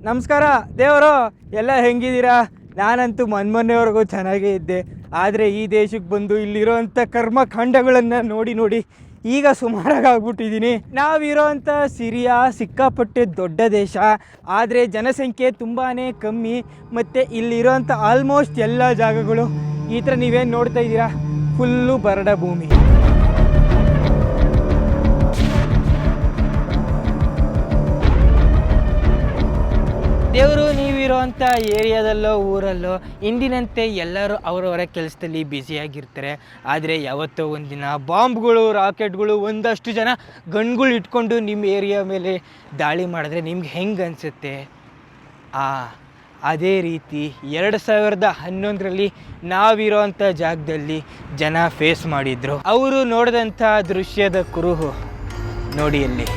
ನಮಸ್ಕಾರ ದೇವರು, ಎಲ್ಲ ಹೆಂಗಿದ್ದೀರಾ? ನಾನಂತೂ ಮೊನ್ನೆವರೆಗೂ ಚೆನ್ನಾಗೇ ಇದ್ದೆ. ಆದರೆ ಈ ದೇಶಕ್ಕೆ ಬಂದು ಇಲ್ಲಿರೋವಂಥ ಕರ್ಮಕಾಂಡಗಳನ್ನು ನೋಡಿ ನೋಡಿ ಈಗ ಸುಮಾರಾಗಿ ಆಗ್ಬಿಟ್ಟಿದ್ದೀನಿ. ನಾವಿರೋವಂಥ ಸಿರಿಯಾ ಸಿಕ್ಕಾಪಟ್ಟೆ ದೊಡ್ಡ ದೇಶ, ಆದರೆ ಜನಸಂಖ್ಯೆ ತುಂಬಾ ಕಮ್ಮಿ. ಮತ್ತು ಇಲ್ಲಿರೋವಂಥ ಆಲ್ಮೋಸ್ಟ್ ಎಲ್ಲ ಜಾಗಗಳು ಈ ಥರ ನೀವೇನು ನೋಡ್ತಾ ಇದ್ದೀರಾ, ಫುಲ್ಲು ಬರಡ ಭೂಮಿ. ದೇವರು ನೀವಿರೋವಂಥ ಏರಿಯಾದಲ್ಲೋ ಊರಲ್ಲೋ ಇಂದಿನಂತೆ ಎಲ್ಲರೂ ಅವರವರ ಕೆಲಸದಲ್ಲಿ ಬ್ಯುಸಿಯಾಗಿರ್ತಾರೆ. ಆದರೆ ಯಾವತ್ತೋ ಒಂದಿನ ಬಾಂಬ್ಗಳು, ರಾಕೆಟ್ಗಳು, ಒಂದಷ್ಟು ಜನ ಗನ್ಗಳು ಇಟ್ಕೊಂಡು ನಿಮ್ಮ ಏರಿಯಾ ಮೇಲೆ ದಾಳಿ ಮಾಡಿದ್ರೆ ನಿಮ್ಗೆ ಹೆಂಗೆ ಅನಿಸುತ್ತೆ? ಅದೇ ರೀತಿ 2011ರಲ್ಲಿ ನಾವಿರೋವಂಥ ಜಾಗದಲ್ಲಿ ಜನ ಫೇಸ್ ಮಾಡಿದ್ರು. ಅವರು ನೋಡಿದಂಥ ದೃಶ್ಯದ ಕುರುಹು ನೋಡಿ ಅಲ್ಲಿ.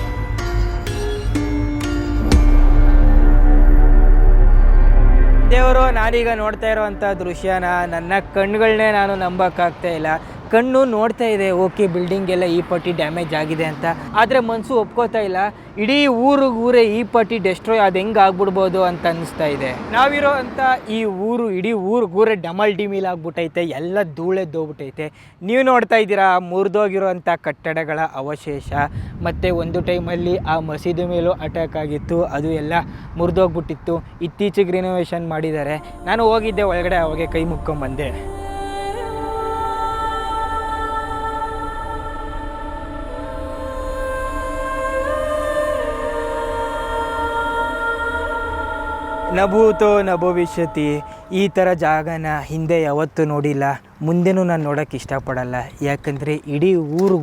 ದೇವರು, ನಾನೀಗ ನೋಡ್ತಾ ಇರೋವಂಥ ದೃಶ್ಯನ ನನ್ನ ಕಣ್ಣುಗಳನ್ನೇ ನಾನು ನಂಬೋಕ್ಕಾಗ್ತಾ ಇಲ್ಲ. ಕಣ್ಣು ನೋಡ್ತಾ ಇದೆ, ಓಕೆ ಬಿಲ್ಡಿಂಗ್ ಎಲ್ಲ ಈ ಪಟ್ಟಿ ಡ್ಯಾಮೇಜ್ ಆಗಿದೆ ಅಂತ, ಆದರೆ ಮನಸ್ಸು ಒಪ್ಕೋತಾ ಇಲ್ಲ. ಇಡೀ ಊರೇ ಈ ಪಟ್ಟಿ ಡೆಸ್ಟ್ರಾಯ್ ಅದು ಹೆಂಗೆ ಆಗ್ಬಿಡ್ಬೋದು ಅಂತ ಅನ್ನಿಸ್ತಾ ಇದೆ. ನಾವಿರೋ ಅಂಥ ಈ ಊರು ಇಡೀ ಊರೇ ಡಮಲ್ ಡಿಮಿಲ್ ಆಗ್ಬಿಟ್ಟೈತೆ, ಎಲ್ಲ ಧೂಳೆದ್ದೋಗ್ಬಿಟ್ಟೈತೆ. ನೀವು ನೋಡ್ತಾ ಇದ್ದೀರಾ ಮುರಿದೋಗಿರೋವಂಥ ಕಟ್ಟಡಗಳ ಅವಶೇಷ. ಮತ್ತು ಒಂದು ಟೈಮಲ್ಲಿ ಆ ಮಸೀದಿ ಮೇಲೂ ಅಟ್ಯಾಕ್ ಆಗಿತ್ತು, ಅದು ಎಲ್ಲ ಮುರಿದೋಗ್ಬಿಟ್ಟಿತ್ತು. ಇತ್ತೀಚೆಗೆ ರಿನೋವೇಷನ್ ಮಾಡಿದ್ದಾರೆ. ನಾನು ಹೋಗಿದ್ದೆ ಒಳಗಡೆ, ಅವಾಗೆ ಕೈ ಮುಕ್ಕೊಂಬಂದೆ. ನಭೂತೋ ನ ಭವಿಷ್ಯತಿ. ಈ ಥರ ಜಾಗನ ಹಿಂದೆ ಯಾವತ್ತೂ ನೋಡಿಲ್ಲ, ಮುಂದೆನೂ ನಾನು ನೋಡೋಕ್ಕೆ ಇಷ್ಟಪಡಲ್ಲ. ಯಾಕಂದರೆ ಇಡೀ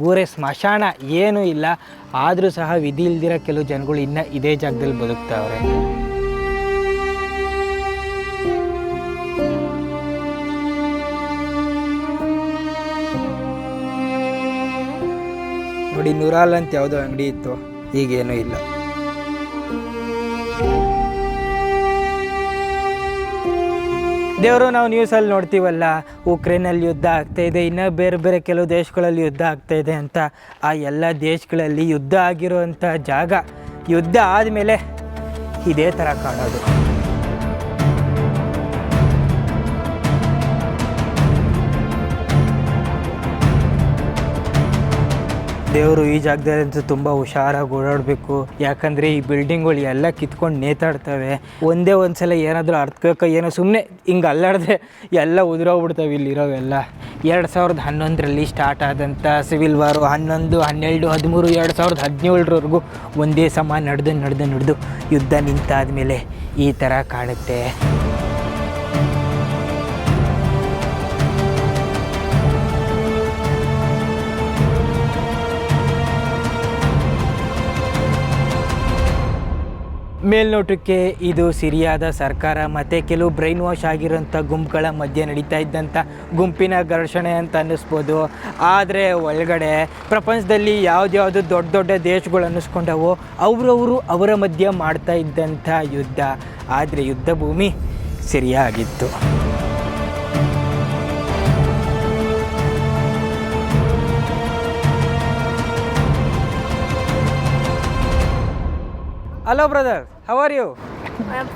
ಊರೇ ಸ್ಮಶಾನ, ಏನೂ ಇಲ್ಲ. ಆದರೂ ಸಹ ವಿಧಿ ಇಲ್ದಿರೋ ಕೆಲವು ಜನಗಳು ಇನ್ನೂ ಇದೇ ಜಾಗದಲ್ಲಿ ಬದುಕ್ತಾವ್ರೆ. ನೋಡಿ, ನೂರಾಲ್ ಅಂತ ಯಾವುದೋ ಅಂಗಡಿ ಇತ್ತು, ಈಗೇನೂ ಇಲ್ಲ. ದೇವರು, ನಾವು ನ್ಯೂಸಲ್ಲಿ ನೋಡ್ತೀವಲ್ಲ, ಉಕ್ರೇನಲ್ಲಿ ಯುದ್ಧ ಆಗ್ತಾಯಿದೆ, ಇನ್ನೂ ಬೇರೆ ಕೆಲವು ದೇಶಗಳಲ್ಲಿ ಯುದ್ಧ ಆಗ್ತಾಯಿದೆ ಅಂತ. ಆ ಎಲ್ಲ ದೇಶಗಳಲ್ಲಿ ಯುದ್ಧ ಆಗಿರುವಂಥ ಜಾಗ ಯುದ್ಧ ಆದಮೇಲೆ ಇದೇ ಥರ ಕಾಣೋದು. ದೇವರು, ಈ ಜಾಗದಲ್ಲಂತೂ ತುಂಬ ಹುಷಾರಾಗಿ ಓಡಾಡಬೇಕು. ಯಾಕಂದರೆ ಈ ಬಿಲ್ಡಿಂಗ್ಗಳು ಎಲ್ಲ ಕಿತ್ಕೊಂಡು ನೇತಾಡ್ತವೆ. ಒಂದೇ ಒಂದು ಸಲ ಏನಾದರೂ ಅರ್ಥಬೇಕು, ಏನೋ ಸುಮ್ಮನೆ ಹಿಂಗೆ ಅಲ್ಲಾಡಿದ್ರೆ ಎಲ್ಲ ಉದುರೋಗ್ಬಿಡ್ತವೆ ಇಲ್ಲಿರೋವೆಲ್ಲ. 2011ರಲ್ಲಿ ಸ್ಟಾರ್ಟ್ ಆದಂಥ ಸಿವಿಲ್ ವಾರು 11, 12, 13, 2017ರವರೆಗೂ ಒಂದೇ ಸಮ ನಡೆದು ಯುದ್ಧ ನಿಂತಾದ ಮೇಲೆ ಈ ಥರ ಕಾಣುತ್ತೆ. ಮೇಲ್ನೋಟಕ್ಕೆ ಇದು ಸಿರಿಯಾದ ಸರ್ಕಾರ ಮತ್ತು ಕೆಲವು ಬ್ರೈನ್ ವಾಶ್ ಆಗಿರೋಂಥ ಗುಂಪುಗಳ ಮಧ್ಯೆ ನಡೀತಾ ಇದ್ದಂಥ ಗುಂಪಿನ ಘರ್ಷಣೆ ಅಂತ ಅನ್ನಿಸ್ಬೋದು. ಆದರೆ ಒಳಗಡೆ ಪ್ರಪಂಚದಲ್ಲಿ ಯಾವ್ದು ದೊಡ್ಡ ದೇಶಗಳು ಅನ್ನಿಸ್ಕೊಂಡವೋ ಅವರ ಮಧ್ಯೆ ಮಾಡ್ತಾ ಇದ್ದಂಥ ಯುದ್ಧ. ಆದರೆ ಯುದ್ಧ ಭೂಮಿ ಸಿರಿಯಾ ಆಗಿತ್ತು. Hello brother, how are you? I'm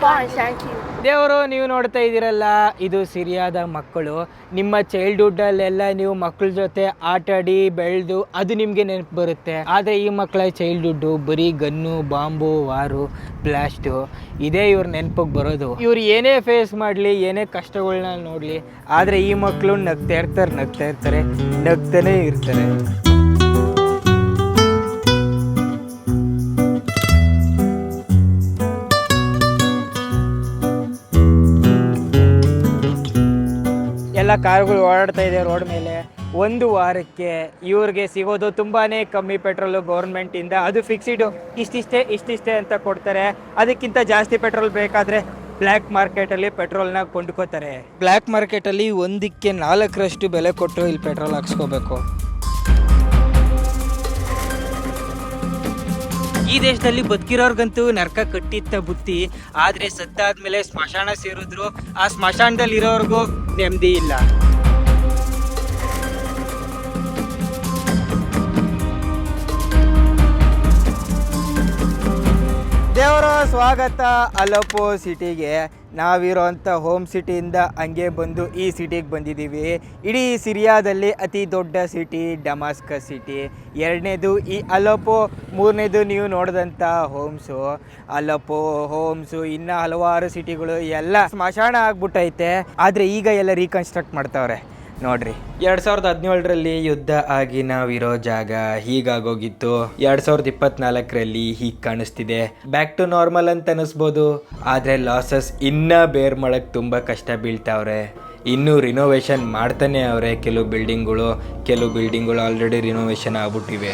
fine, thank you. ದೇವರು, ನೀವು ನೋಡ್ತಾ ಇದ್ದೀರಲ್ಲ, ಇದು ಸಿರಿಯಾದ ಮಕ್ಕಳು. ನಿಮ್ಮ ಚೈಲ್ಡ್ಹುಡ್ಡಲ್ಲೆಲ್ಲ ನೀವು ಮಕ್ಕಳ ಜೊತೆ ಆಟಾಡಿ ಬೆಳೆದು ಅದು ನಿಮಗೆ ನೆನಪು ಬರುತ್ತೆ. ಆದರೆ ಈ ಮಕ್ಕಳ ಚೈಲ್ಡ್ಹುಡ್ಡು ಬರೀ ಗನ್ನು, ಬಾಂಬು, ವಾರು, ಬ್ಲಾಸ್ಟು, ಇದೇ ಇವ್ರ ನೆನಪಿಗೆ ಬರೋದು. ಇವ್ರು ಏನೇ ಫೇಸ್ ಮಾಡಲಿ, ಏನೇ ಕಷ್ಟಗಳನ್ನ ನೋಡಲಿ, ಆದರೆ ಈ ಮಕ್ಕಳು ನಗ್ತಾ ಇರ್ತಾರೆ, ನಗ್ತಾನೇ ಇರ್ತಾರೆ. ಎಲ್ಲ ಕಾರುಗಳು ಓಡಾಡ್ತಾ ಇದೆ ರೋಡ್ ಮೇಲೆ. ಒಂದು ವಾರಕ್ಕೆ ಇವ್ರಿಗೆ ಸಿಗೋದು ತುಂಬಾ ಕಮ್ಮಿ ಪೆಟ್ರೋಲು ಗೌರ್ಮೆಂಟಿಂದ. ಅದು ಫಿಕ್ಸಿಡು ಇಷ್ಟಿಷ್ಟೇ ಅಂತ ಕೊಡ್ತಾರೆ. ಅದಕ್ಕಿಂತ ಜಾಸ್ತಿ ಪೆಟ್ರೋಲ್ ಬೇಕಾದರೆ ಬ್ಲ್ಯಾಕ್ ಮಾರ್ಕೆಟಲ್ಲಿ ಪೆಟ್ರೋಲ್ನ ಕೊಂಡ್ಕೋತಾರೆ. ಬ್ಲ್ಯಾಕ್ ಮಾರ್ಕೆಟಲ್ಲಿ 1ಕ್ಕೆ 4ರಷ್ಟು ಬೆಲೆ ಕೊಟ್ಟು ಇಲ್ಲಿ ಪೆಟ್ರೋಲ್ ಹಾಕ್ಸ್ಕೋಬೇಕು. ಈ ದೇಶದಲ್ಲಿ ಬದುಕಿರೋರ್ಗಂತೂ ನರ್ಕ ಕಟ್ಟಿತ್ತ ಬುತ್ತಿ. ಆದರೆ ಸತ್ತಾದ್ಮೇಲೆ ಸ್ಮಶಾನ ಸೇರಿದ್ರು, ಆ ಸ್ಮಶಾನದಲ್ಲಿ ಇರೋರ್ಗೂ ನೆಮ್ಮದಿ ಇಲ್ಲ. ದೇವರ ಸ್ವಾಗತ ಅಲಪೋ ಸಿಟಿಗೆ. ನಾವಿರೋಂಥ ಹೋಮ್ ಸಿಟಿಯಿಂದ ಹಂಗೆ ಬಂದು ಈ ಸಿಟಿಗೆ ಬಂದಿದ್ದೀವಿ. ಇಡೀ ಸಿರಿಯಾದಲ್ಲಿ ಅತಿ ದೊಡ್ಡ ಸಿಟಿ ಡಮಾಸ್ಕಸ್ ಸಿಟಿ. ಎರಡನೇದು ಈ ಅಲಪೋ, ಮೂರನೇದು ನೀವು ನೋಡಿದಂಥ ಹೋಮ್ಸು. ಅಲಪೋ, ಹೋಮ್ಸು, ಇನ್ನು ಹಲವಾರು ಸಿಟಿಗಳು ಎಲ್ಲ ಸ್ಮಶಾನ ಆಗ್ಬಿಟ್ಟೈತೆ. ಆದರೆ ಈಗ ಎಲ್ಲ ರೀಕನ್ಸ್ಟ್ರಕ್ಟ್ ಮಾಡ್ತಾವ್ರೆ ನೋಡ್ರಿ. 2017ರಲ್ಲಿ ಯುದ್ಧ ಆಗಿ ನಾವಿರೋ ಜಾಗ ಹೀಗಾಗೋಗಿತ್ತು. 2024ರಲ್ಲಿ ಹೀಗೆ ಕಾಣಿಸ್ತಿದೆ. ಬ್ಯಾಕ್ ಟು ನಾರ್ಮಲ್ ಅಂತ ಅನಿಸ್ಬೋದು. ಆದರೆ ಲಾಸಸ್ ಇನ್ನೂ ಬೇರ್ ಮಾಡಕ್ಕೆ ತುಂಬ ಕಷ್ಟ ಬೀಳ್ತಾವ್ರೆ. ಇನ್ನೂ ರಿನೋವೇಷನ್ ಮಾಡ್ತಾನೆ ಅವ್ರೆ. ಕೆಲವು ಬಿಲ್ಡಿಂಗ್ಗಳು ಆಲ್ರೆಡಿ ರಿನೋವೇಷನ್ ಆಗ್ಬಿಟ್ಟಿವೆ.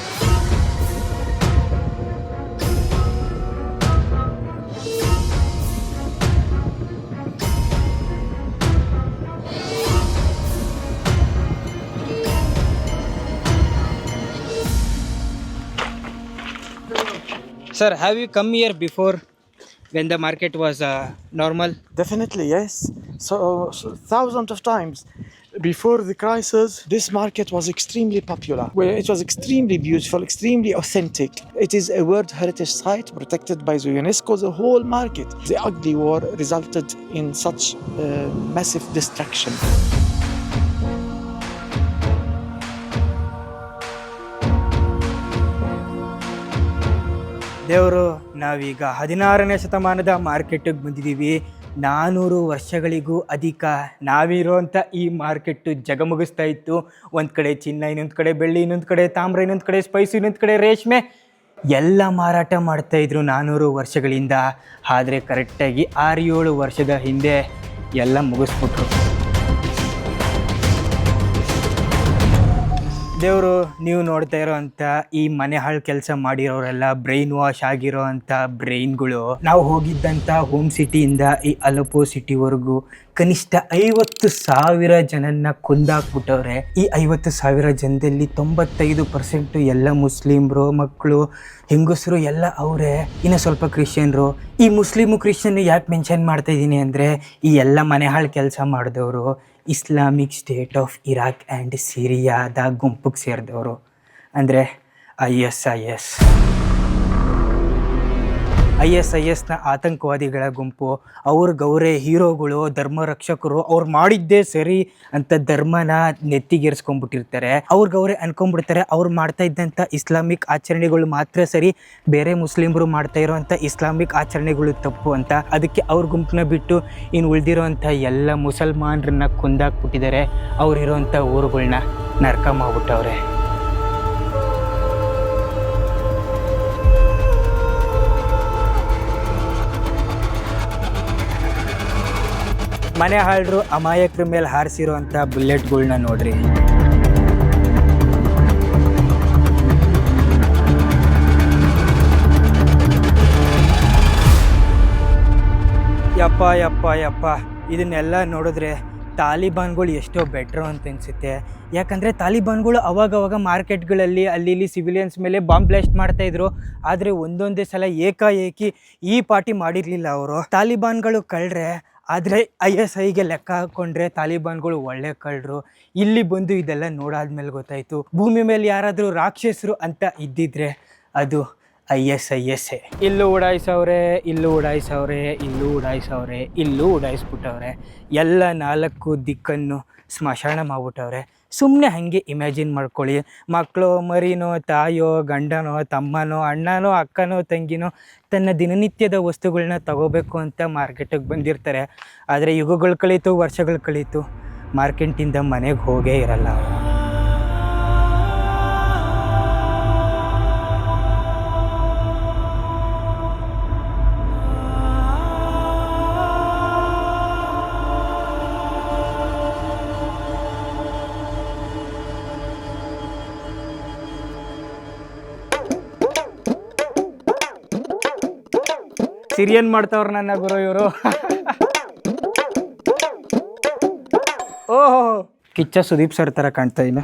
Sir, have you come here before when the market was normal? Definitely, yes. So thousands of times. Before the crisis, this market was extremely popular. Well, it was extremely beautiful, extremely authentic. It is a World Heritage Site protected by the UNESCO, the whole market. The ugly war resulted in such massive destruction. ದೇವರು, ನಾವೀಗ 16ನೇ ಶತಮಾನದ ಮಾರ್ಕೆಟಿಗೆ ಬಂದಿದ್ದೀವಿ. 400 ವರ್ಷಗಳಿಗೂ ಅಧಿಕ ನಾವಿರೋಂಥ ಈ market ಜಗಮಗಿಸ್ತಾ ಇತ್ತು. ಒಂದು ಕಡೆ ಚಿನ್ನ, ಇನ್ನೊಂದು ಕಡೆ ಬೆಳ್ಳಿ, ಇನ್ನೊಂದು ಕಡೆ ತಾಮ್ರ, ಇನ್ನೊಂದು ಕಡೆ ಸ್ಪೈಸು, ಇನ್ನೊಂದು ಕಡೆ ರೇಷ್ಮೆ ಎಲ್ಲ ಮಾರಾಟ ಮಾಡ್ತಾಯಿದ್ರು 400 ವರ್ಷಗಳಿಂದ. ಆದರೆ ಕರೆಕ್ಟಾಗಿ 6-7 ವರ್ಷದ ಹಿಂದೆ ಎಲ್ಲ ಮುಗಿಸ್ಬಿಟ್ರು. ದೇವರು, ನೀವು ನೋಡ್ತಾ ಇರೋವಂಥ ಈ ಮನೆ ಹಾಳು ಕೆಲಸ ಮಾಡಿರೋರೆಲ್ಲ ಬ್ರೈನ್ ವಾಶ್ ಆಗಿರೋ ಅಂಥ ಬ್ರೈನ್ಗಳು. ನಾವು ಹೋಗಿದ್ದಂಥ ಹೋಮ್ ಸಿಟಿಯಿಂದ ಈ ಅಲಪೋ ಸಿಟಿವರೆಗೂ ಕನಿಷ್ಠ 50,000 ಜನನ್ನ ಕೊಂದಾಕ್ಬಿಟ್ಟವ್ರೆ. ಈ 50,000 ಜನದಲ್ಲಿ 95% ಎಲ್ಲ ಮುಸ್ಲಿಮ್ರು, ಮಕ್ಕಳು, ಹೆಂಗಸರು ಎಲ್ಲ ಅವರೇ. ಇನ್ನು ಸ್ವಲ್ಪ ಕ್ರಿಶ್ಚಿಯನ್ರು. ಈ ಮುಸ್ಲಿಮು ಕ್ರಿಶ್ಚಿಯನ್ ಯಾಕೆ ಮೆನ್ಷನ್ ಮಾಡ್ತಾ ಇದ್ದೀನಿ ಅಂದರೆ, ಈ ಎಲ್ಲ ಮನೆ ಹಾಳು ಕೆಲಸ ಮಾಡಿದವರು Islamic State of Iraq and ಸಿರಿಯಾದ ಗುಂಪಿಗೆ ಸೇರಿದವರು. ಅಂದರೆ ISISನ ಆತಂಕವಾದಿಗಳ ಗುಂಪು. ಅವ್ರಿಗವರೇ ಹೀರೋಗಳು, ಧರ್ಮ ರಕ್ಷಕರು. ಅವ್ರು ಮಾಡಿದ್ದೇ ಸರಿ ಅಂತ ಧರ್ಮನ ನೆತ್ತಿಗೇರಿಸ್ಕೊಂಡ್ಬಿಟ್ಟಿರ್ತಾರೆ. ಅವ್ರಿಗವರೇ ಅನ್ಕೊಂಡ್ಬಿಡ್ತಾರೆ ಅವ್ರು ಮಾಡ್ತಾ ಇದ್ದಂಥ ಇಸ್ಲಾಮಿಕ್ ಆಚರಣೆಗಳು ಮಾತ್ರ ಸರಿ, ಬೇರೆ ಮುಸ್ಲಿಮರು ಮಾಡ್ತಾ ಇರೋವಂಥ ಇಸ್ಲಾಮಿಕ್ ಆಚರಣೆಗಳು ತಪ್ಪು ಅಂತ. ಅದಕ್ಕೆ ಅವ್ರ ಗುಂಪನ್ನ ಬಿಟ್ಟು ಇನ್ನು ಉಳಿದಿರೋವಂಥ ಎಲ್ಲ ಮುಸಲ್ಮಾನರನ್ನ ಕೊಂದಾಕ್ಬಿಟ್ಟಿದ್ದಾರೆ. ಅವ್ರಿರೋವಂಥ ಊರುಗಳನ್ನ ನರ್ಕ ಮಾಡ್ಬಿಟ್ಟವ್ರೆ. ಮನೆ ಹಾಳರು ಅಮಾಯಕರ ಮೇಲೆ ಹಾರಿಸಿರೋ ಅಂಥ ಬುಲೆಟ್ಗಳ್ನ ನೋಡ್ರಿ. ಯಪ್ಪ ಇದನ್ನೆಲ್ಲ ನೋಡಿದ್ರೆ ತಾಲಿಬಾನ್ಗಳು ಎಷ್ಟೋ ಬೆಟ್ರು ಅಂತ ಅನಿಸುತ್ತೆ. ಯಾಕಂದರೆ ತಾಲಿಬಾನ್ಗಳು ಅವಾಗವಾಗ ಮಾರ್ಕೆಟ್ಗಳಲ್ಲಿ ಅಲ್ಲಿ ಇಲ್ಲಿ ಸಿವಿಲಿಯನ್ಸ್ ಮೇಲೆ ಬಾಂಬ್ ಬ್ಲಾಸ್ಟ್ ಮಾಡ್ತಾಯಿದ್ರು. ಆದರೆ ಒಂದೊಂದೇ ಸಲ ಏಕಾಏಕಿ ಈ ಪಾರ್ಟಿ ಮಾಡಿರಲಿಲ್ಲ ಅವರು. ತಾಲಿಬಾನ್ಗಳು ಕಳ್ರೆ. ಆದರೆ ISIಗೆ ಲೆಕ್ಕ ಹಾಕ್ಕೊಂಡ್ರೆ ತಾಲಿಬಾನ್ಗಳು ಒಳ್ಳೆ ಕಳ್ಳರು. ಇಲ್ಲಿ ಬಂದು ಇದೆಲ್ಲ ನೋಡಾದ್ಮೇಲೆ ಗೊತ್ತಾಯಿತು, ಭೂಮಿ ಮೇಲೆ ಯಾರಾದರೂ ರಾಕ್ಷಸರು ಅಂತ ಇದ್ದಿದ್ರೆ ಅದು ISIS. ಇಲ್ಲೂ ಉಡಾಯಿಸವ್ರೆ, ಇಲ್ಲೂ ಉಡಾಯಿಸ್ಬಿಟ್ಟವ್ರೆ. ಎಲ್ಲ 4 ದಿಕ್ಕನ್ನು ಸ್ಮಶಾನ ಮಾಡ್ಬಿಟ್ಟವ್ರೆ. ಸುಮ್ಮನೆ ಹಾಗೆ ಇಮ್ಯಾಜಿನ್ ಮಾಡ್ಕೊಳ್ಳಿ. ಮಕ್ಕಳು, ಮರಿನೋ, ತಾಯೋ, ಗಂಡನೋ, ತಮ್ಮನೋ, ಅಣ್ಣನೋ, ಅಕ್ಕನೋ, ತಂಗಿನೋ ತನ್ನ ದಿನನಿತ್ಯದ ವಸ್ತುಗಳನ್ನ ತಗೋಬೇಕು ಅಂತ ಮಾರ್ಕೆಟಿಗೆ ಬಂದಿರ್ತಾರೆ. ಆದರೆ ಯುಗಗಳು ಕಳೀತು, ವರ್ಷಗಳು ಕಳೀತು, ಮಾರ್ಕೆಟಿಂದ ಮನೆಗೆ ಹೋಗೇ ಇರಲ್ಲ. ಸಿರಿಯನ್ ಮಾಡ್ತಾವ್ರ ನನ್ನ ಗುರು ಇವರು. ಓಹೋ, ಕಿಚ್ಚ ಸುದೀಪ್ ಸರ್ ತರ ಕಾಣ್ತಾ ಇನ್ನ.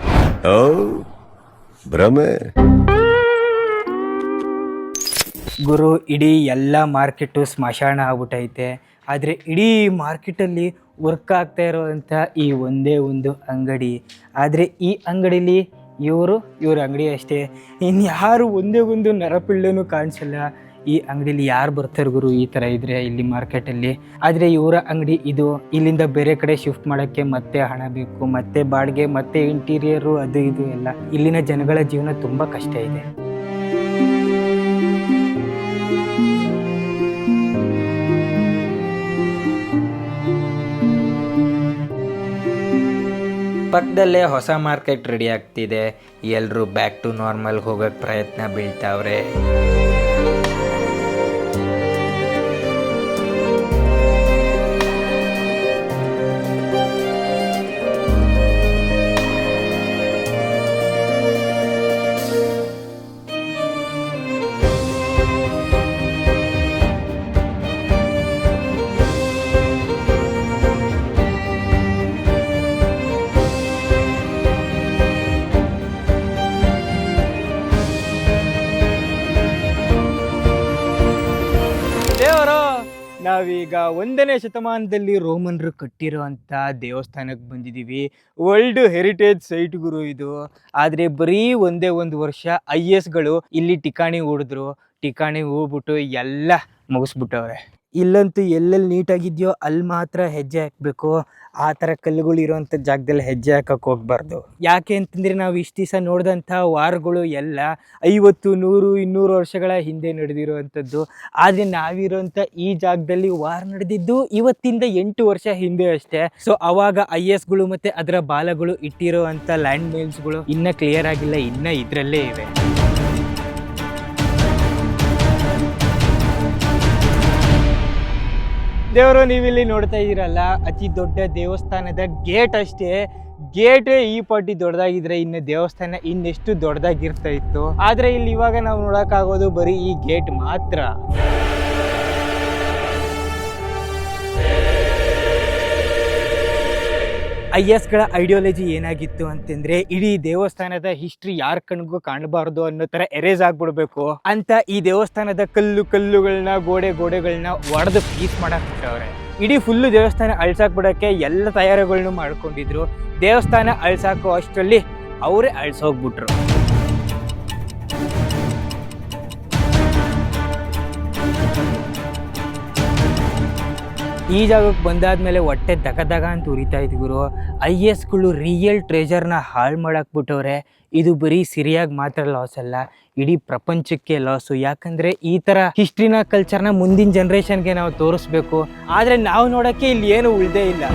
ಗುರು, ಇಡೀ ಎಲ್ಲ ಮಾರ್ಕೆಟು ಸ್ಮಶಾನ ಆಗ್ಬಿಟ್ಟೈತೆ. ಆದರೆ ಇಡೀ ಮಾರ್ಕೆಟಲ್ಲಿ ವರ್ಕ್ ಆಗ್ತಾ ಇರೋವಂಥ ಈ ಒಂದೇ ಒಂದು ಅಂಗಡಿ. ಆದರೆ ಈ ಅಂಗಡೀಲಿ ಇವ್ರ ಅಂಗಡಿ ಅಷ್ಟೇ, ಇನ್ಯಾರು ಒಂದೇ ಒಂದು ನರಪಿಳ್ಳನೂ ಕಾಣಿಸಲ್ಲ. ಈ ಅಂಗಡಿಲಿ ಯಾರು ಬರ್ತಾರೆ ಗುರು ಈ ಥರ ಇದ್ರೆ ಇಲ್ಲಿ ಮಾರ್ಕೆಟಲ್ಲಿ. ಆದರೆ ಇವರ ಅಂಗಡಿ ಇದು, ಇಲ್ಲಿಂದ ಬೇರೆ ಕಡೆ ಶಿಫ್ಟ್ ಮಾಡೋಕ್ಕೆ ಮತ್ತೆ ಹಣ ಬೇಕು, ಮತ್ತೆ ಬಾಡಿಗೆ, ಮತ್ತೆ ಇಂಟೀರಿಯರು, ಅದು ಇದು ಎಲ್ಲ. ಇಲ್ಲಿನ ಜನಗಳ ಜೀವನ ತುಂಬ ಕಷ್ಟ ಇದೆ. ಪಕ್ಕದಲ್ಲೇ ಹೊಸ ಮಾರ್ಕೆಟ್ ರೆಡಿ ಆಗ್ತಿದೆ. ಎಲ್ಲರೂ ಬ್ಯಾಕ್ ಟು ನಾರ್ಮಲ್ ಹೋಗೋಕ್ಕೆ ಪ್ರಯತ್ನ ಬೀಳ್ತಾವ್ರೆ. ನಾವೀಗ 1ನೇ ಶತಮಾನದಲ್ಲಿ ರೋಮನ್ರು ಕಟ್ಟಿರೋಂಥ ದೇವಸ್ಥಾನಕ್ಕೆ ಬಂದಿದ್ದೀವಿ. ವರ್ಲ್ಡ್ ಹೆರಿಟೇಜ್ ಸೈಟ್ ಗುರು ಇದು. ಆದರೆ ಬರೀ ಒಂದು ವರ್ಷ ISಗಳು ಇಲ್ಲಿ ಠಿಕಾಣಿ ಹೂಡಿದ್ರು. ಠಿಕಾಣಿ ಹೂಬಿಟ್ಟು ಎಲ್ಲ ಮುಗಿಸ್ಬಿಟ್ಟವ್ರೆ. ಇಲ್ಲಂತೂ ಎಲ್ಲೆಲ್ಲಿ ನೀಟಾಗಿದೆಯೋ ಅಲ್ಲಿ ಮಾತ್ರ ಹೆಜ್ಜೆ ಹಾಕಬೇಕು. ಆ ಥರ ಕಲ್ಲುಗಳು ಇರೋವಂಥ ಜಾಗದಲ್ಲಿ ಹೆಜ್ಜೆ ಹಾಕಕ್ಕೆ ಹೋಗ್ಬಾರ್ದು. ಯಾಕೆ ಅಂತಂದರೆ ನಾವು ಇಷ್ಟು ದಿವಸ ನೋಡಿದಂಥ ವಾರ್ಗಳು ಎಲ್ಲ 50, 100, 200 ವರ್ಷಗಳ ಹಿಂದೆ ನಡೆದಿರುವಂಥದ್ದು. ಆದರೆ ನಾವಿರೋಂಥ ಈ ಜಾಗದಲ್ಲಿ ವಾರ್ ನಡೆದಿದ್ದು ಇವತ್ತಿಂದ 8 ವರ್ಷ ಹಿಂದೆ ಅಷ್ಟೇ. ಸೊ ಅವಾಗ ISಗಳು ಮತ್ತು ಅದರ ಬಾಲಗಳು ಇಟ್ಟಿರೋವಂಥ ಲ್ಯಾಂಡ್ ಮೈನ್ಸ್ಗಳು ಇನ್ನೂ ಕ್ಲಿಯರ್ ಆಗಿಲ್ಲ, ಇನ್ನೂ ಇದರಲ್ಲೇ ಇವೆ. ದೇವರು ನೀವಿಲ್ಲಿ ನೋಡ್ತಾ ಇದ್ದೀರಲ್ಲ, ಅತಿ ದೊಡ್ಡ ದೇವಸ್ಥಾನದ ಗೇಟ್ ಅಷ್ಟೇ. ಗೇಟೇ ಈ ಪಟ್ಟಿ ದೊಡ್ಡದಾಗಿದ್ರೆ ಇನ್ನು ದೇವಸ್ಥಾನ ಇನ್ನೆಷ್ಟು ದೊಡ್ಡದಾಗಿರ್ತಾ ಇತ್ತು. ಆದರೆ ಇಲ್ಲಿ ಇವಾಗ ನಾವು ನೋಡೋಕ್ಕಾಗೋದು ಬರೀ ಈ ಗೇಟ್ ಮಾತ್ರ. ISಗಳ ಐಡಿಯಾಲಜಿ ಏನಾಗಿತ್ತು ಅಂತಂದ್ರೆ, ಇಡೀ ದೇವಸ್ಥಾನದ ಹಿಸ್ಟ್ರಿ ಯಾರ ಕಣ್ಗೂ ಕಾಣಬಾರ್ದು ಅನ್ನೋ ಥರ ಎರೇಸ್ ಆಗ್ಬಿಡ್ಬೇಕು ಅಂತ ಈ ದೇವಸ್ಥಾನದ ಕಲ್ಲುಗಳನ್ನ ಗೋಡೆಗಳನ್ನ ಒಡೆದು ಪೀಸ್ ಮಾಡಕ್ ಬಿಟ್ಟವ್ರೆ. ಇಡೀ ಫುಲ್ಲು ದೇವಸ್ಥಾನ ಅಳ್ಸಾಕ್ಬಿಡೋಕ್ಕೆ ಎಲ್ಲ ತಯಾರಿಗಳನ್ನೂ ಮಾಡ್ಕೊಂಡಿದ್ರು. ದೇವಸ್ಥಾನ ಅಳ್ಸಾಕೋ ಅಷ್ಟರಲ್ಲಿ ಅವರೇ ಅಳ್ಸೋಗ್ಬಿಟ್ರು. ಈ ಜಾಗಕ್ಕೆ ಬಂದಾದ್ಮೇಲೆ ಹೊಟ್ಟೆ ದಗ ಅಂತ ಉರಿತಾ ಇದ್ ಗುರು. ISಗಳು ರಿಯಲ್ ಟ್ರೆಜರ್ನ ಹಾಳು ಮಾಡಾಕ್ಬಿಟ್ಟವ್ರೆ. ಇದು ಬರೀ ಸಿರಿಯಾಗಿ ಮಾತ್ರ ಲಾಸ್ ಅಲ್ಲ, ಇಡೀ ಪ್ರಪಂಚಕ್ಕೆ ಲಾಸು. ಯಾಕಂದರೆ ಈ ಥರ ಹಿಸ್ಟ್ರಿನ ಕಲ್ಚರ್ನ ಮುಂದಿನ ಜನ್ರೇಷನ್ಗೆ ನಾವು ತೋರಿಸ್ಬೇಕು. ಆದರೆ ನಾವು ನೋಡೋಕ್ಕೆ ಇಲ್ಲಿ ಏನು ಉಳ್ದೇ ಇಲ್ಲ.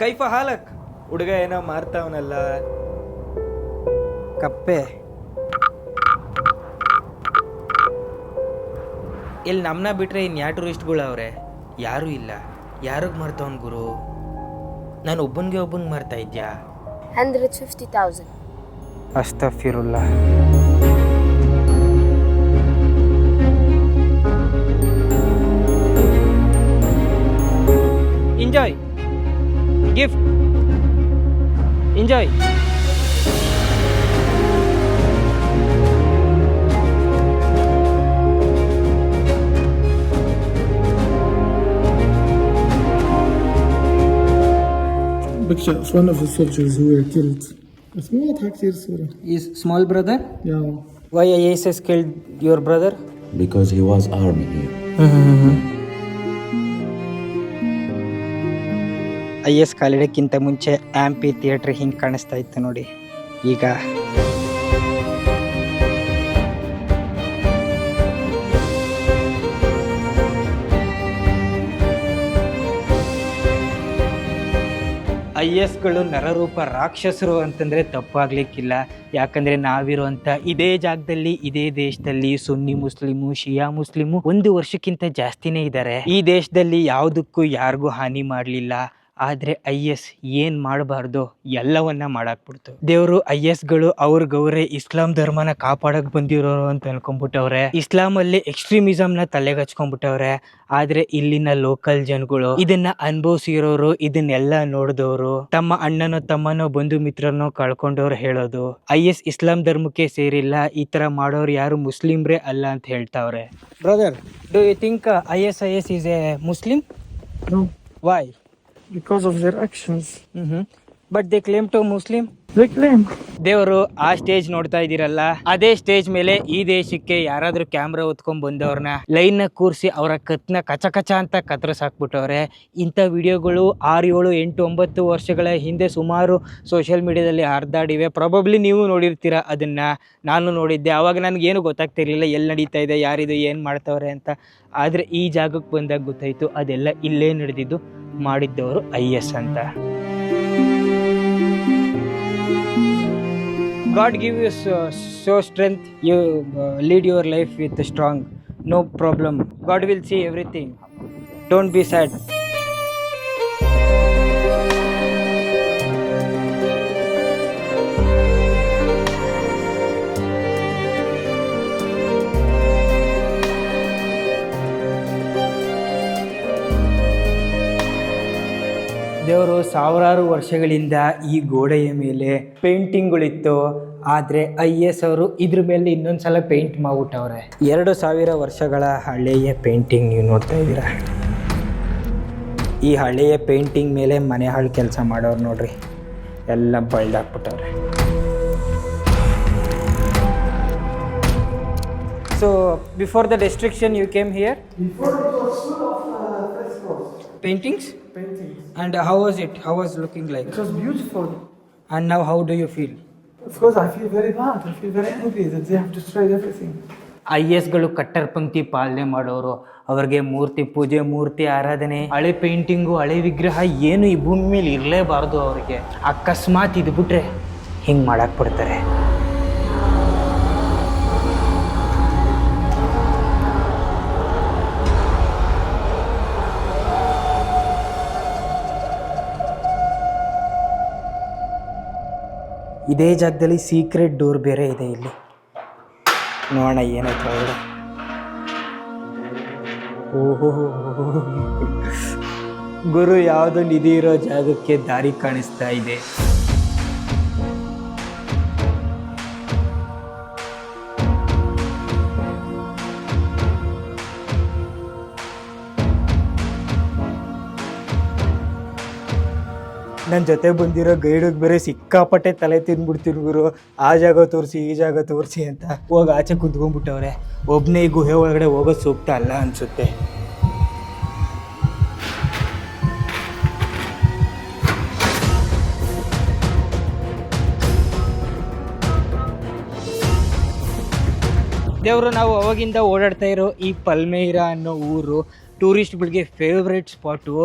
ಕೈಫ ಹಾಲಕ್ ಹುಡುಗ ಏನೋ ಮಾರ್ತಾವನಲ್ಲ ಕಪ್ಪೆ. ಇಲ್ಲಿ ನಮ್ಮನ್ನ ಬಿಟ್ರೆ ಇನ್ಯಾ ಟೂರಿಸ್ಟ್ಗಳು ಅವ್ರೆ? ಯಾರೂ ಇಲ್ಲ. ಯಾರಿಗೆ ಮಾರ್ತಾವನ್ ಗುರು? ನಾನು ಒಬ್ಬನಿಗೆ ಮಾರ್ತಾ ಇದ್ಯಾ? 150,000. ಅಸ್ತಫಿರುಲ್ಲಾ. Enjoy gift, enjoy. Picture of one of the soldiers who were killed. His small brother? Yeah. Why IS has killed your brother? Because he was army here. IS ಕಾಲಿಡಕ್ಕಿಂತ ಮುಂಚೆ ಆಂಪಿ ಥಿಯೇಟ್ರ್ ಹಿಂಗೆ ಕಾಣಿಸ್ತಾ ಇತ್ತು ನೋಡಿ. ಈಗ ISಗಳು ನರರೂಪ ರಾಕ್ಷಸರು ಅಂತಂದರೆ ತಪ್ಪಾಗ್ಲಿಕ್ಕಿಲ್ಲ. ಯಾಕಂದರೆ ನಾವಿರುವಂಥ ಇದೇ ಜಾಗದಲ್ಲಿ, ಇದೇ ದೇಶದಲ್ಲಿ ಸುನ್ನಿ ಮುಸ್ಲಿಮು, ಶಿಯಾ ಮುಸ್ಲಿಮು 1 ವರ್ಷಕ್ಕಿಂತ ಜಾಸ್ತಿನೇ ಇದ್ದಾರೆ. ಈ ದೇಶದಲ್ಲಿ ಯಾವುದಕ್ಕೂ ಯಾರಿಗೂ ಹಾನಿ ಮಾಡಲಿಲ್ಲ. ಆದರೆ IS ಏನು ಮಾಡಬಾರ್ದು ಎಲ್ಲವನ್ನ ಮಾಡಾಕ್ಬಿಡ್ತು. ದೇವರು ISಗಳು ಅವ್ರಿಗವ್ರೆ ಇಸ್ಲಾಂ ಧರ್ಮನ ಕಾಪಾಡಕ್ ಬಂದಿರೋರು ಅಂತ ಅನ್ಕೊಂಡ್ಬಿಟ್ಟವ್ರೆ. ಇಸ್ಲಾಮಲ್ಲಿ ಎಕ್ಸ್ಟ್ರೀಮಿಸಮ್ನ ತಲೆಗೆ ಹಚ್ಕೊಂಡ್ಬಿಟ್ಟವ್ರೆ. ಆದರೆ ಇಲ್ಲಿನ ಲೋಕಲ್ ಜನಗಳು, ಇದನ್ನ ಅನುಭವಿಸಿರೋರು, ಇದನ್ನೆಲ್ಲ ನೋಡಿದವರು, ತಮ್ಮ ಅಣ್ಣನೋ ತಮ್ಮನೋ ಬಂಧು ಮಿತ್ರನೋ ಕಳ್ಕೊಂಡವ್ರು ಹೇಳೋದು IS ಇಸ್ಲಾಂ ಧರ್ಮಕ್ಕೆ ಸೇರಿಲ್ಲ, ಈ ತರ ಮಾಡೋರು ಯಾರು ಮುಸ್ಲಿಮ್ರೇ ಅಲ್ಲ ಅಂತ ಹೇಳ್ತಾವ್ರೆ. Brother, do you think IS is a Muslim? No, Why? because of their actions. But they claim to Muslim. They claim. ದೇವರು ಆ ಸ್ಟೇಜ್ ನೋಡ್ತಾ ಇದ್ದೀರಲ್ಲ, ಅದೇ ಸ್ಟೇಜ್ ಮೇಲೆ ಈ ದೇಶಕ್ಕೆ ಯಾರಾದ್ರೂ ಕ್ಯಾಮ್ರಾ ಹೊತ್ಕೊಂಡ್ ಬಂದವ್ರನ್ನ ಲೈನ್ ನ ಕೂರಿಸಿ ಅವರ ಕತ್ನ ಕಚ ಕಚ ಅಂತ ಕತ್ತರಿಸಾಕ್ಬಿಟ್ಟವ್ರೆ. ಇಂಥ ವಿಡಿಯೋಗಳು 6, 7, 8, 9 ವರ್ಷಗಳ ಹಿಂದೆ ಸುಮಾರು ಸೋಷಿಯಲ್ ಮೀಡಿಯಾದಲ್ಲಿ ಹರಿದಾಡಿವೆ. ಪ್ರಾಬಬ್ಲಿ ನೀವು ನೋಡಿರ್ತೀರ ಅದನ್ನ. ನಾನು ನೋಡಿದ್ದೆ. ಆವಾಗ ನನಗೇನು ಗೊತ್ತಾಗ್ತಿರ್ಲಿಲ್ಲ ಎಲ್ಲಿ ನಡೀತಾ ಇದೆ, ಯಾರಿದು, ಏನು ಮಾಡ್ತವ್ರೆ ಅಂತ. ಆದರೆ ಈ ಜಾಗಕ್ಕೆ ಬಂದಾಗ ಗೊತ್ತಾಯ್ತು ಅದೆಲ್ಲ ಇಲ್ಲೇ ನಡೆದಿದ್ದು, ಮಾಡಿದ್ದವರು IS ಅಂತ. God give you so strength, you lead your life with strong, no problem. God will see everything. Don't be sad. ದೇವರು ಸಾವಿರಾರು ವರ್ಷಗಳಿಂದ ಈ ಗೋಡೆಯ ಮೇಲೆ ಪೇಂಟಿಂಗ್ಗಳಿತ್ತು. ಆದರೆ IS ಅವರು ಇದ್ರ ಮೇಲೆ ಇನ್ನೊಂದ್ಸಲ ಪೇಂಟ್ ಮಾಡ್ಬಿಟ್ಟವ್ರೆ. 2000 ವರ್ಷಗಳ ಹಳೆಯ ಪೇಂಟಿಂಗ್ ನೀವು ನೋಡ್ತಾ ಇದ್ದೀರಾ. ಈ ಹಳೆಯ ಪೇಂಟಿಂಗ್ ಮೇಲೆ ಮನೆ ಹಾಳು ಕೆಲಸ ಮಾಡೋರು ನೋಡ್ರಿ, ಎಲ್ಲ ಬಳ್ದಾಕ್ಬಿಟ್ಟವ್ರೆ. So before the destruction you came here? Before it was full of frescoes. Paintings? Paintings. And how was it? How was looking like? It was beautiful. And now how do you feel? Of course, I feel very bad. I feel very angry that they have destroyed everything. ISಗಳು ಕಟ್ಟರ್ ಪಂಕ್ತಿ ಪಾಲನೆ ಮಾಡೋರು. ಅವ್ರಿಗೆ ಮೂರ್ತಿ ಪೂಜೆ, ಮೂರ್ತಿ ಆರಾಧನೆ, ಹಳೆ painting, ಹಳೆ ವಿಗ್ರಹ ಏನು ಈ ಭೂಮಿ ಮೇಲೆ ಇರಲೇಬಾರ್ದು. ಅವ್ರಿಗೆ ಅಕಸ್ಮಾತ್ ಇದು ಬಿಟ್ರೆ ಹಿಂಗೆ ಮಾಡಕ್ಕೆ ಬಿಡ್ತಾರೆ. ಇದೇ ಜಾಗದಲ್ಲಿ ಸೀಕ್ರೆಟ್ ಡೋರ್ ಬೇರೆ ಇದೆ. ಇಲ್ಲಿ ನೋಡೋಣ ಏನಾಯ್ತು ಒಳಗಡೆ. ಓಹೋ, ಗುರು ಯಾವುದೋ ನಿಧಿ ಇರೋ ಜಾಗಕ್ಕೆ ದಾರಿ ಕಾಣಿಸ್ತಾ ಇದೆ. ನನ್ನ ಜೊತೆ ಬಂದಿರೋ ಗೈಡಿಗೆ ಬೇರೆ ಸಿಕ್ಕಾಪಟ್ಟೆ ತಲೆ ತಿಂದ್ಬಿಡ್ತೀನಿ ಗುರು. ಆ ಜಾಗ ತೋರಿಸಿ, ಈ ಜಾಗ ತೋರಿಸಿ ಅಂತ ಹೋಗಿ ಆಚೆ ಕುಂತ್ಕೊಂಡ್ಬಿಟ್ಟವ್ರೆ. ಒಬ್ಬನೇ ಈ ಗುಹೆ ಒಳಗಡೆ ಹೋಗೋದು ಸೂಕ್ತ ಅಲ್ಲ ಅನಿಸುತ್ತೆ. ದೇವರು, ನಾವು ಅವಾಗಿಂದ ಓಡಾಡ್ತಾ ಇರೋ ಈ ಪಲ್ಮೇರಾ ಅನ್ನೋ ಊರು ಟೂರಿಸ್ಟ್ಗಳಿಗೆ ಫೇವ್ರೇಟ್ ಸ್ಪಾಟು.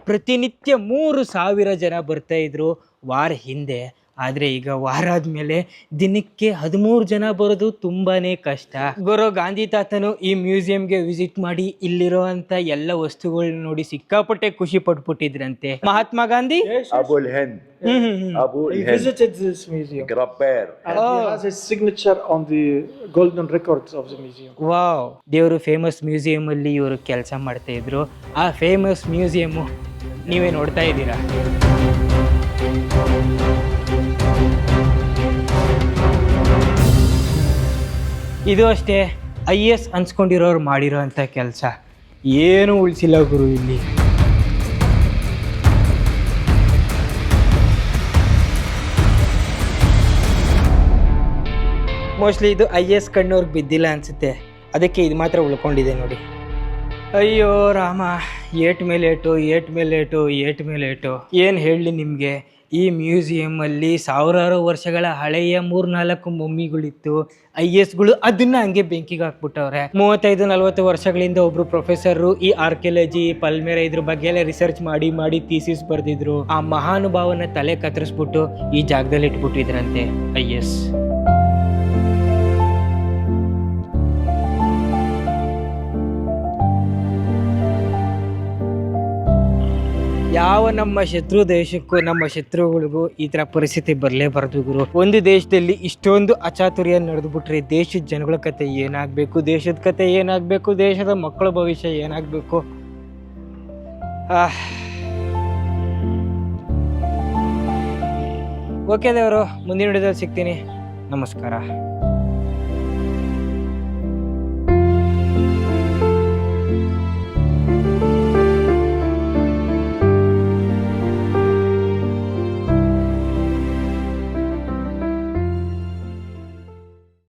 ಪ್ರತಿನಿತ್ಯ 3000 ಜನ ಬರ್ತಾಯಿದ್ರು ವಾರ ಹಿಂದೆ. ಆದರೆ ಈಗ ವಾರ ಆದಮೇಲೆ ದಿನಕ್ಕೆ 13 ಜನ ಬರೋದು ತುಂಬಾ ಕಷ್ಟ. ಗುರು ಗಾಂಧಿ ತಾತನು ಈ ಮ್ಯೂಸಿಯಂಗೆ ವಿಸಿಟ್ ಮಾಡಿ ಇಲ್ಲಿರೋವಂಥ ಎಲ್ಲ ವಸ್ತುಗಳನ್ನ ನೋಡಿ ಸಿಕ್ಕಾಪಟ್ಟೆ ಖುಷಿ ಪಟ್ಬಿಟ್ಟಿದ್ರಂತೆ. Mahatma Gandhi Abu al-Hind. Abu He al-Hind. visited this museum. Grabber. And he has his signature on the golden records of the museum. Wow, ದೇವರು ಫೇಮಸ್ ಮ್ಯೂಸಿಯಮಲ್ಲಿ ಇವರು ಕೆಲಸ ಮಾಡ್ತಾ ಇದ್ರು. ಆ ಫೇಮಸ್ ಮ್ಯೂಸಿಯಮ್ಮು ನೀವೇ ನೋಡ್ತಾ ಇದ್ದೀರಾ. ಇದು ಅಷ್ಟೇ, IS ಅನ್ಸ್ಕೊಂಡಿರೋರು ಮಾಡಿರೋ ಅಂಥ ಕೆಲಸ ಏನೂ ಉಳಿಸಿಲ್ಲ ಗುರು ಇಲ್ಲಿ. ಮೋಸ್ಟ್ಲಿ ಇದು IS ಕಣ್ಣವ್ರಿಗೆ ಬಿದ್ದಿಲ್ಲ ಅನಿಸುತ್ತೆ, ಅದಕ್ಕೆ ಇದು ಮಾತ್ರ ಉಳ್ಕೊಂಡಿದೆ ನೋಡಿ. ಅಯ್ಯೋ ರಾಮ, ಏಟ್ ಮೇಲೇಟು, ಏಟ್ ಮೇಲೇಟು, ಏಟ್ ಮೇಲೇಟು. ಏನು ಹೇಳಲಿ ನಿಮಗೆ, ಈ ಮ್ಯೂಸಿಯಮಲ್ಲಿ ಸಾವಿರಾರು ವರ್ಷಗಳ ಹಳೆಯ 3-4 ಮಮ್ಮಿಗಳಿತ್ತು. ISಗಳು ಅದನ್ನ ಹಂಗೆ ಬೆಂಕಿಗೆ ಹಾಕ್ಬಿಟ್ಟವ್ರೆ. 35-40 ವರ್ಷಗಳಿಂದ ಒಬ್ರು ಪ್ರೊಫೆಸರು ಈ ಆರ್ಕಿಯಾಲಜಿ, ಪಲ್ಮೇರಾ ಇದ್ರ ಬಗ್ಗೆ ಎಲ್ಲ ರಿಸರ್ಚ್ ಮಾಡಿ ಥೀಸಿಸ್ ಬರೆದಿದ್ರು. ಆ ಮಹಾನುಭಾವನ ತಲೆ ಕತ್ತರಿಸ್ಬಿಟ್ಟು ಈ ಜಾಗದಲ್ಲಿ ಇಟ್ಬಿಟ್ಟಿದ್ರಂತೆ IS. ಯಾವ ನಮ್ಮ ಶತ್ರು ದೇಶಕ್ಕೂ ನಮ್ಮ ಶತ್ರುಗಳಿಗೂ ಈ ಥರ ಪರಿಸ್ಥಿತಿ ಬರಲೇಬಾರ್ದು ಗುರು. ಒಂದು ದೇಶದಲ್ಲಿ ಇಷ್ಟೊಂದು ಅಚಾತುರ್ಯ ನಡೆದುಬಿಟ್ರೆ ದೇಶದ ಜನಗಳ ಕತೆ ಏನಾಗಬೇಕು, ದೇಶದ ಕತೆ ಏನಾಗಬೇಕು, ದೇಶದ ಮಕ್ಕಳ ಭವಿಷ್ಯ ಏನಾಗಬೇಕು. ಓಕೆ ದೇವರು, ಮುಂದಿನ ವಿಡಿಯೋದಲ್ಲಿ ಸಿಗ್ತೀನಿ. ನಮಸ್ಕಾರ.